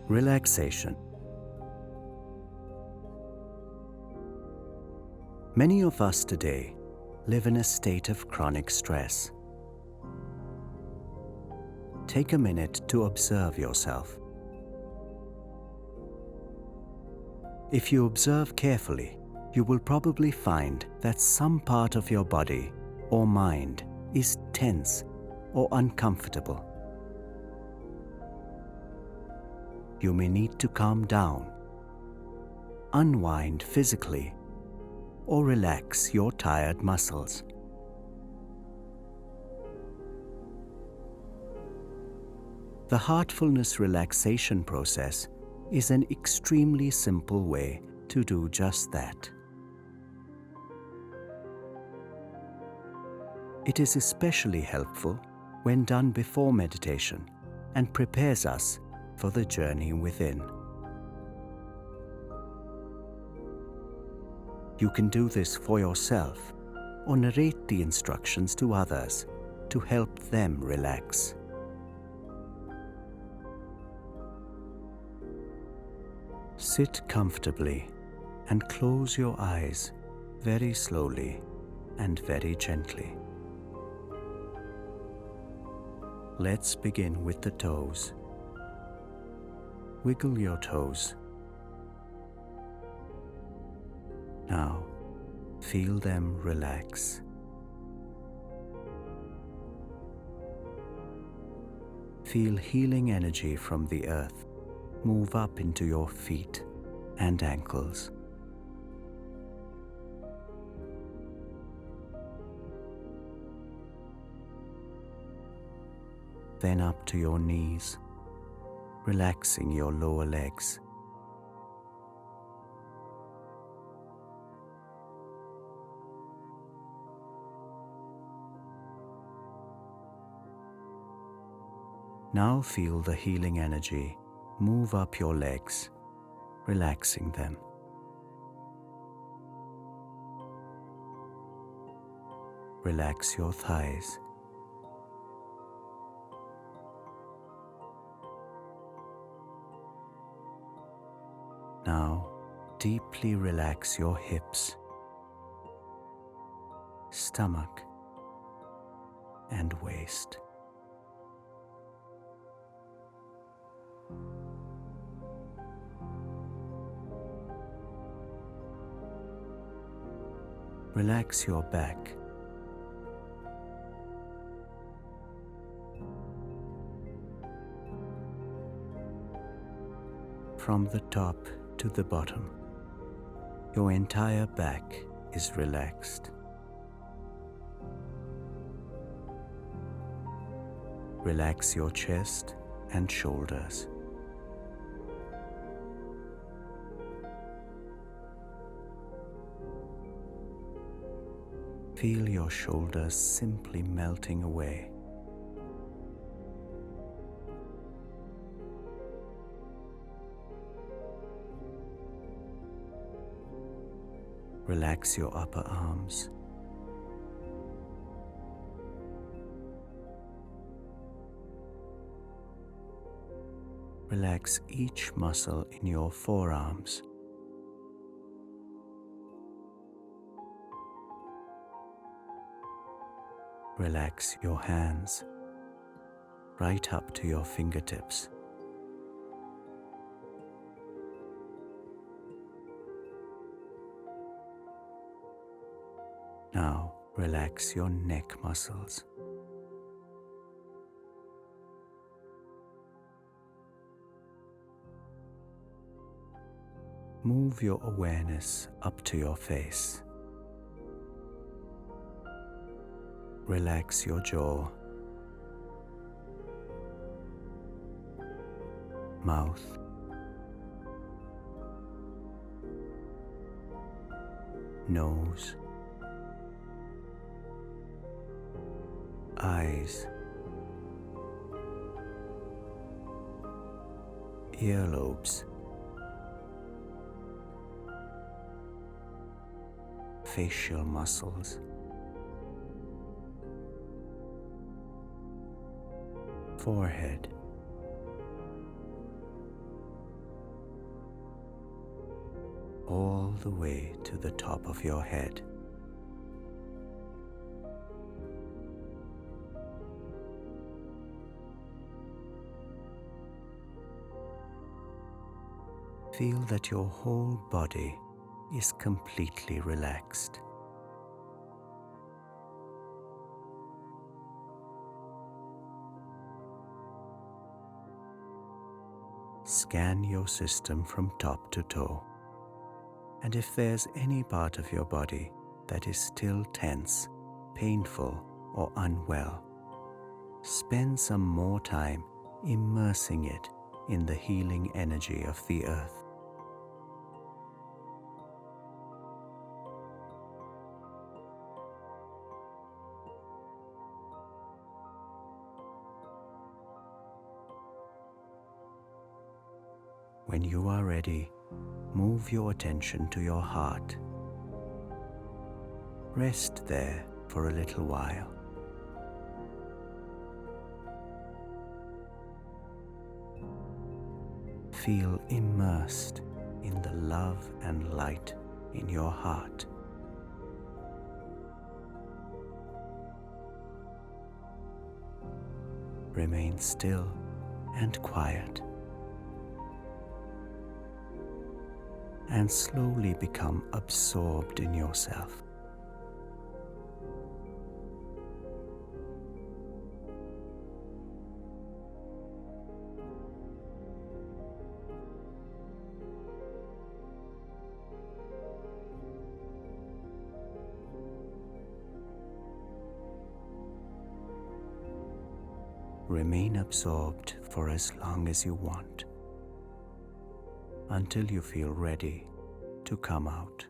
Relaxation. Many of us today live in a state of chronic stress. Take a minute to observe yourself. If you observe carefully, you will probably find that some part of your body or mind is tense or uncomfortable. You may need to calm down, unwind physically, or relax your tired muscles. The Heartfulness relaxation process is an extremely simple way to do just that. It is especially helpful when done before meditation and prepares us for the journey within. You can do this for yourself or narrate the instructions to others to help them relax. Sit comfortably and close your eyes very slowly and very gently. Let's begin with the toes. Wiggle your toes. Now, feel them relax. Feel healing energy from the earth move up into your feet and ankles. Then up to your knees, relaxing your lower legs. Now feel the healing energy move up your legs, relaxing them. Relax your thighs. Now, deeply relax your hips, stomach, and waist. Relax your back. From the top to the bottom, your entire back is relaxed. Relax your chest and shoulders. Feel your shoulders simply melting away. Relax your upper arms. Relax each muscle in your forearms. Relax your hands right up to your fingertips. Now relax your neck muscles. Move your awareness up to your face. Relax your jaw, mouth, nose, eyes, earlobes, facial muscles, forehead, all the way to the top of your head. Feel that your whole body is completely relaxed. Scan your system from top to toe, and if there's any part of your body that is still tense, painful, or unwell, spend some more time immersing it in the healing energy of the earth. When you are ready, move your attention to your heart. Rest there for a little while. Feel immersed in the love and light in your heart. Remain still and quiet, and slowly become absorbed in yourself. Remain absorbed for as long as you want, until you feel ready to come out.